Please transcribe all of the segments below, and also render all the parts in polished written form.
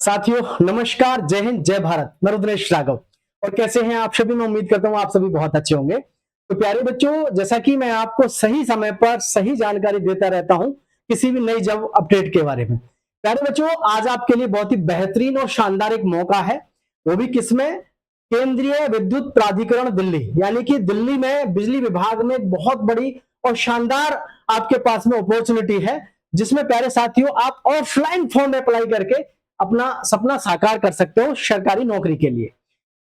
साथियों नमस्कार, जय हिंद, जय भारत। मैं रुद्रेश राघव। और कैसे हैं आप सभी? मैं उम्मीद करता हूं आप सभी बहुत अच्छे होंगे। तो प्यारे बच्चों, जैसा कि मैं आपको सही समय पर सही जानकारी देता रहता हूं किसी भी नई जॉब अपडेट के बारे में। प्यारे बच्चों, आज आपके लिए बहुत ही बेहतरीन और शानदार एक मौका है। वो भी किसमें? केंद्रीय विद्युत प्राधिकरण दिल्ली, यानी कि दिल्ली में बिजली विभाग में एक बहुत बड़ी और शानदार आपके पास में अपॉर्चुनिटी है, जिसमें प्यारे साथियों आप ऑफलाइन फॉर्म अप्लाई करके अपना सपना साकार कर सकते हो सरकारी नौकरी के लिए।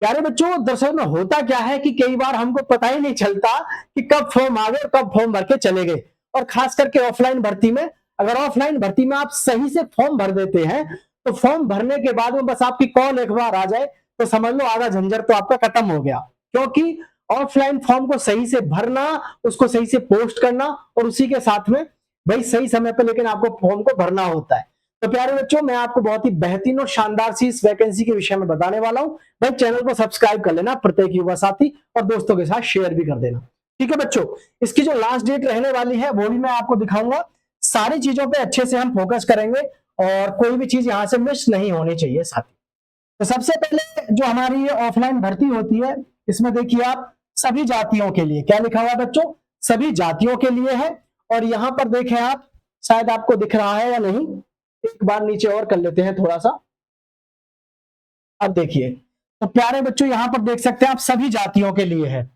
प्यारे बच्चों, दरअसल में होता क्या है कि कई बार हमको पता ही नहीं चलता कि कब फॉर्म आ गए और कब फॉर्म भर के चले गए। और खास करके ऑफलाइन भर्ती में, अगर ऑफलाइन भर्ती में आप सही से फॉर्म भर देते हैं तो फॉर्म भरने के बाद में बस आपकी कॉल एक बार आ जाए तो समझ लो आधा झंझट तो आपका खत्म हो गया। क्योंकि ऑफलाइन फॉर्म को सही से भरना, उसको सही से पोस्ट करना और उसी के साथ में भाई सही समय पर लेकिन आपको फॉर्म को भरना होता है। तो प्यारे बच्चों, मैं आपको बहुत ही बेहतरीन और शानदार सी इस वैकेंसी के विषय में बताने वाला हूं। भाई चैनल को सब्सक्राइब कर लेना, प्रत्येक युवा साथी, और दोस्तों के साथ शेयर भी कर देना। ठीक है बच्चों, इसकी जो लास्ट डेट रहने वाली है वो भी मैं आपको दिखाऊंगा। सारी चीजों पे अच्छे से हम फोकस करेंगे और कोई भी चीज यहां से मिस नहीं होनी चाहिए साथी। तो सबसे पहले जो हमारी ये ऑफलाइन भर्ती होती है, इसमें देखिए आप सभी जातियों के लिए क्या लिखा हुआ है बच्चों? सभी जातियों के लिए है। और यहां पर देखें आप, शायद आपको दिख रहा है या नहीं, एक बार नीचे और कर लेते हैं थोड़ा सा। अब देखिए, तो प्यारे बच्चों यहां पर देख सकते हैं आप सभी जातियों के लिए है,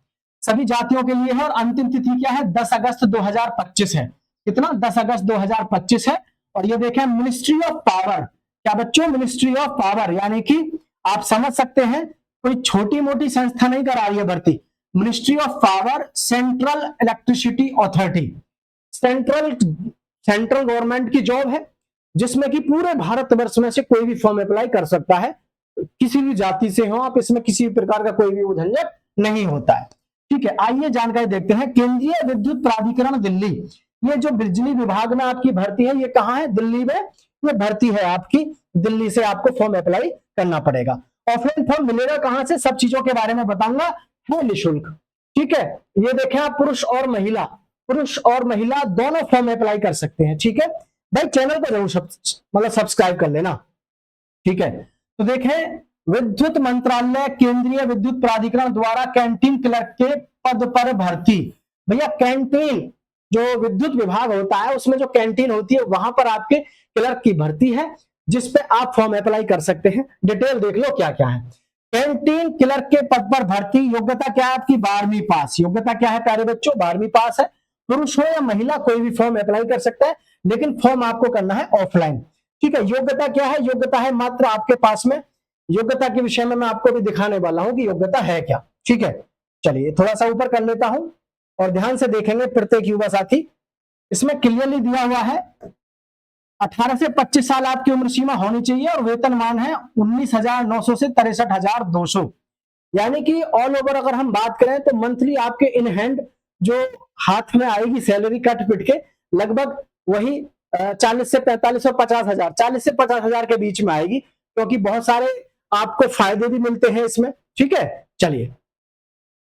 सभी जातियों के लिए है। और अंतिम तिथि क्या है? 10 अगस्त 2025 है। कितना? 10 अगस्त 2025 है। और ये देखें मिनिस्ट्री ऑफ पावर, क्या बच्चों? मिनिस्ट्री ऑफ पावर, यानी कि आप समझ सकते हैं कोई छोटी मोटी संस्था नहीं करा रही है भर्ती। Ministry of power, central electricity authority, central central government की जॉब है, जिसमें कि पूरे भारतवर्ष में से कोई भी फॉर्म अप्लाई कर सकता है। किसी भी जाति से हो आप, इसमें किसी भी प्रकार का कोई भी झंझट नहीं होता है। ठीक है, आइए जानकारी देखते हैं। केंद्रीय विद्युत प्राधिकरण दिल्ली, ये जो बिजली विभाग में आपकी भर्ती है, ये कहाँ है? दिल्ली में ये भर्ती है आपकी। दिल्ली से आपको फॉर्म अप्लाई करना पड़ेगा। ऑफलाइन फॉर्म मिलेगा कहां से, सब चीजों के बारे में बताऊंगा, है निःशुल्क। ठीक है, ये देखें आप, पुरुष और महिला दोनों फॉर्म अप्लाई कर सकते हैं। ठीक है भाई, चैनल को जरूर मतलब सब्सक्राइब कर लेना। ठीक है, तो देखें, विद्युत मंत्रालय केंद्रीय विद्युत प्राधिकरण द्वारा कैंटीन क्लर्क के पद पर भर्ती। भैया कैंटीन, जो विद्युत विभाग होता है उसमें जो कैंटीन होती है वहां पर आपके क्लर्क की भर्ती है, जिसपे आप फॉर्म अप्लाई कर सकते हैं। डिटेल देख लो क्या क्या है। कैंटीन क्लर्क के पद पर भर्ती, योग्यता क्या है आपकी? 12वीं पास। योग्यता क्या है प्यारे बच्चों? 12वीं पास है। पुरुष हो या महिला कोई भी फॉर्म अप्लाई कर सकता है, लेकिन फॉर्म आपको करना है ऑफलाइन। ठीक है, योग्यता क्या है? योग्यता है मात्र आपके पास में, योग्यता के विषय में मैं आपको भी दिखाने वाला हूं कि योग्यता है क्या। ठीक है, चलिए थोड़ा सा ऊपर कर लेता हूं और ध्यान से देखेंगे प्रत्येक युवा साथी। इसमें क्लियरली दिया हुआ है 18 से 25 साल आपकी उम्र सीमा होनी चाहिए और वेतनमान है 19,900 से 63,200। यानी कि ऑल ओवर अगर हम बात करें तो मंथली आपके इन हैंड जो हाथ में आएगी सैलरी कट पिट के, लगभग वही 40 से 45 और 50,000, 40 से 50,000 के बीच में आएगी, क्योंकि बहुत सारे आपको फायदे भी मिलते हैं इसमें। ठीक है, चलिए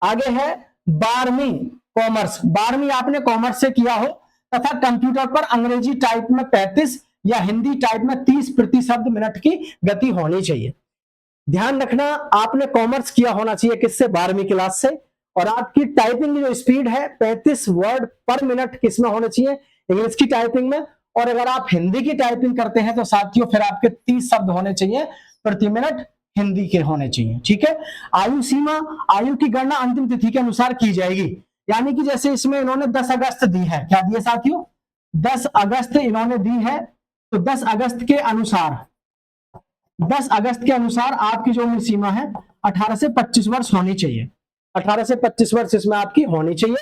आगे है 12वीं कॉमर्स। 12वीं आपने कॉमर्स से किया हो तथा कंप्यूटर पर अंग्रेजी टाइप में 35 या हिंदी टाइप में 30 प्रति शब्द मिनट की गति होनी चाहिए। ध्यान रखना, आपने कॉमर्स किया होना चाहिए किससे? 12वीं क्लास से। और आपकी टाइपिंग की जो स्पीड है 35 वर्ड पर मिनट किसमें होने चाहिए? इंग्लिश की टाइपिंग में। और अगर आप हिंदी की टाइपिंग करते हैं तो साथियों फिर आपके 30 शब्द होने चाहिए प्रति मिनट, हिंदी के होने चाहिए। ठीक है, आयु सीमा, आयु की गणना अंतिम तिथि के अनुसार की जाएगी। यानी कि जैसे इसमें इन्होंने 10 अगस्त दी है, क्या दिए साथियों? 10 अगस्त इन्होंने दी है, तो 10 अगस्त के अनुसार, 10 अगस्त के अनुसार आपकी जो उम्र सीमा है 18 से 25 वर्ष होनी चाहिए। 18 से 25 वर्ष इसमें आपकी होनी चाहिए।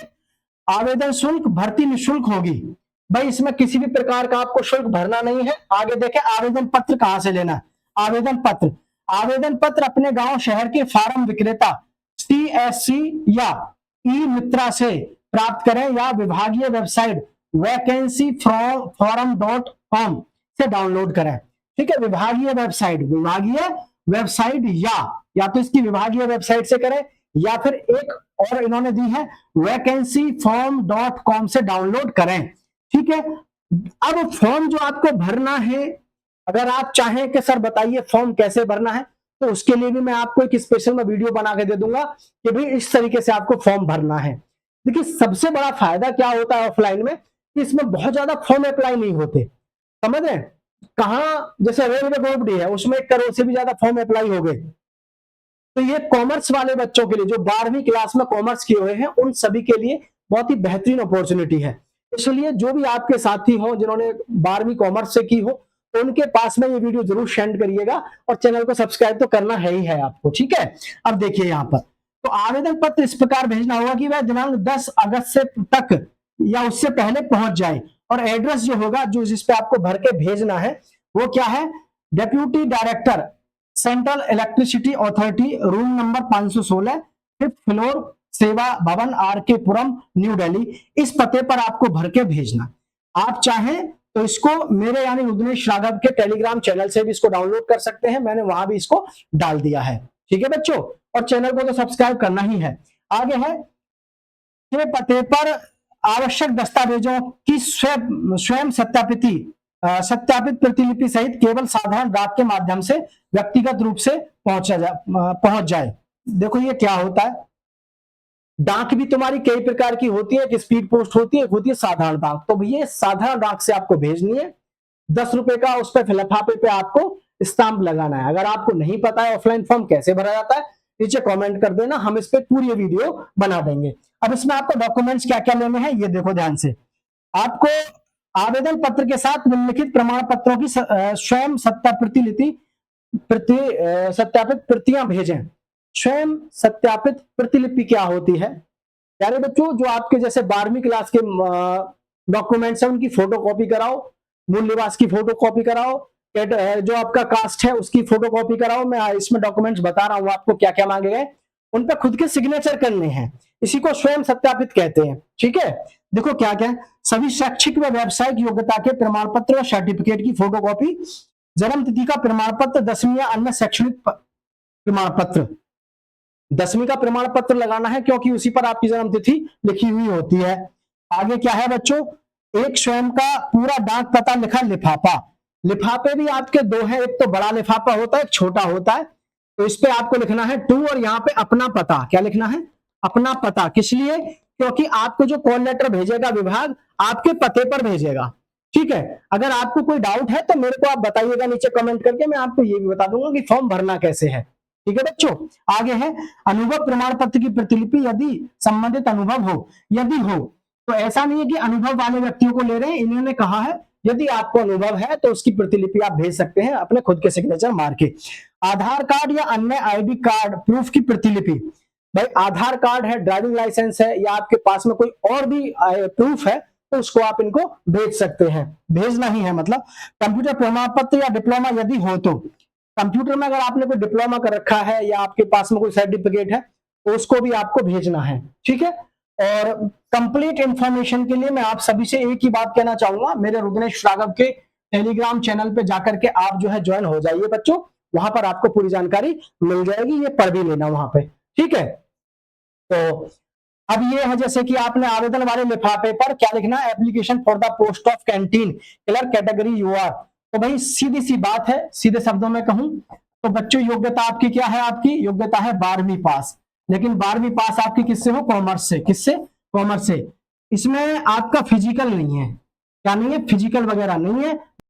आवेदन शुल्क, भर्ती निःशुल्क होगी। भाई इसमें किसी भी प्रकार का आपको शुल्क भरना नहीं है। आगे देखें, आवेदन पत्र कहां से लेना है? आवेदन पत्र अपने गांव शहर के फार्म विक्रेता CSC या ई मित्रा से प्राप्त करें या विभागीय वेबसाइट vacancyforum.com से डाउनलोड करें। ठीक है, विभागीय वेबसाइट या तो इसकी विभागीय वेबसाइट से करें या फिर एक और इन्होंने दी है vacancyform.com से डाउनलोड करें। ठीक है, अब फॉर्म जो आपको भरना है अगर आप चाहें कि सर बताइए फॉर्म कैसे भरना है, तो उसके लिए भी मैं आपको एक स्पेशल में वीडियो बना के दे दूंगा कि भाई इस तरीके से आपको फॉर्म भरना है। देखिए सबसे बड़ा फायदा क्या होता है ऑफलाइन में कि इसमें बहुत ज्यादा फॉर्म अप्लाई नहीं होते, समझ रहे हैं? कहाँ जैसे रेलवे ग्रुप डी है उसमें 1 करोड़ से भी ज्यादा फॉर्म अप्लाई हो गए। तो ये कॉमर्स वाले बच्चों के लिए जो 12वीं क्लास में कॉमर्स किए हुए हैं उन सभी के लिए बहुत ही बेहतरीन अपॉर्चुनिटी है। इसलिए जो भी आपके साथी हो जिन्होंने 12वीं कॉमर्स से की हो, तो उनके पास में ये वीडियो जरूर सेंड करिएगा और चैनल को सब्सक्राइब तो करना है ही है आपको, ठीक है। अब देखिए यहाँ पर तो आवेदन पत्र इस प्रकार भेजना होगा कि वह दिनांक 10 अगस्त से तक या उससे पहले पहुंच जाए, और एड्रेस जो होगा जो जिस पे आपको भर के भेजना है वो क्या है, deputy director central electricity authority, room number 516, 5th floor, सेवा भवन, आर के पुरम, न्यू दिल्ली। इस पते पर आपको भर के भेजना। आप चाहें तो इसको मेरे यानी रुद्रेश राघव के टेलीग्राम चैनल से भी इसको डाउनलोड कर सकते हैं, मैंने वहां भी इसको डाल दिया है, ठीक है बच्चों। और चैनल को तो सब्सक्राइब करना ही है। आगे है के पते पर आवश्यक दस्तावेजों की स्वयं सत्यापित प्रतिलिपि सहित केवल साधारण डाक के माध्यम से व्यक्तिगत रूप से पहुंच जाए। देखो ये क्या होता है, डाक भी तुम्हारी कई प्रकार की होती है, एक स्पीड पोस्ट होती है, एक होती है साधारण डाक। तो भैया साधारण डाक से आपको भेजनी है, 10 रुपए का उस पर लिफाफे पे आपको स्टाम्प लगाना है। अगर आपको नहीं पता है ऑफलाइन फॉर्म कैसे भरा जाता है, नीचे कमेंट कर देना, हम इस पे पूरी वीडियो बना देंगे। अब इसमें आपको डॉक्यूमेंट्स क्या क्या लेने हैं ये देखो ध्यान से। आपको आवेदन पत्र के साथ निम्नलिखित प्रमाण पत्रों की स्वयं सत्यापित प्रतियां भेजें। स्वयं सत्यापित प्रतिलिपि क्या होती है प्यारे बच्चों, जो आपके जैसे 12वीं क्लास के डॉक्यूमेंट्स है उनकी फोटो कॉपी कराओ, मूल निवास की फोटो कॉपी कराओ, जो आपका कास्ट है उसकी फोटो कॉपी कराओ। मैं इसमें डॉक्यूमेंट्स बता रहा हूं आपको क्या क्या मांगे गए, उन पर खुद के सिग्नेचर करने हैं, इसी को स्वयं सत्यापित कहते हैं, ठीक है। देखो क्या क्या, सभी शैक्षिक व व्यावसायिक योग्यता के प्रमाण पत्र व सर्टिफिकेट की फोटो कॉपी, जन्म तिथि का प्रमाण पत्र, 10वीं या अन्य शैक्षणिक प्रमाण पत्र। 10वीं का प्रमाण पत्र लगाना है क्योंकि उसी पर आपकी जन्म तिथि लिखी हुई होती है। आगे क्या है बच्चों, एक स्वयं का पूरा डाक पता लिखा लिफाफा। लिफाफे भी आपके दो हैं, एक तो बड़ा लिफाफा होता है, एक छोटा होता है। तो इस पे आपको लिखना है टू, और यहाँ पे अपना पता, क्या लिखना है, अपना पता। किस लिए, क्योंकि आपको जो कॉल लेटर भेजेगा विभाग आपके पते पर भेजेगा, ठीक है। अगर आपको कोई डाउट है तो मेरे को आप बताइएगा नीचे कमेंट करके, मैं आपको ये भी बता दूंगा कि फॉर्म भरना कैसे है, ठीक है बच्चों। आगे है अनुभव प्रमाण पत्र की प्रतिलिपि यदि संबंधित अनुभव हो, यदि हो तो ऐसा नहीं है कि अनुभव वाले व्यक्तियों को ले रहे हैं, इन्होंने कहा है यदि आपको अनुभव है तो उसकी प्रतिलिपि आप भेज सकते हैं अपने खुद के सिग्नेचर मार के। आधार कार्ड या अन्य आईडी कार्ड प्रूफ की प्रतिलिपि, भाई आधार कार्ड है, ड्राइविंग लाइसेंस है, या आपके पास में कोई और भी प्रूफ है तो उसको आप इनको भेज सकते हैं, भेजना ही है मतलब। कंप्यूटर प्रमाण पत्र या डिप्लोमा यदि हो तो, कंप्यूटर में अगर आपने कोई डिप्लोमा कर रखा है या आपके पास में कोई सर्टिफिकेट है तो उसको भी आपको भेजना है, ठीक है। और कंप्लीट इंफॉर्मेशन के लिए मैं आप सभी से एक ही बात कहना चाहूंगा, मेरे रुद्रेश राघव के टेलीग्राम चैनल पे जाकर के आप जो है ज्वाइन हो जाइए बच्चों, वहां पर आपको पूरी जानकारी मिल जाएगी, ये पढ़ भी लेना वहां पे, ठीक है। तो अब ये है जैसे कि आपने आवेदन वाले लिफाफे पर क्या लिखना है, application for the post of canteen clerk category U R. तो भाई सीधी सी बात है, सीधे शब्दों में कहूं तो बच्चों योग्यता आपकी क्या है, आपकी योग्यता है 12वीं पास, लेकिन 12वीं पास आपकी किससे हो, कॉमर्स से। किससे, कॉमर्स से। इसमें आपका फिजिकल नहीं है, क्या नहीं है, फिजिकल वगैरह नहीं है,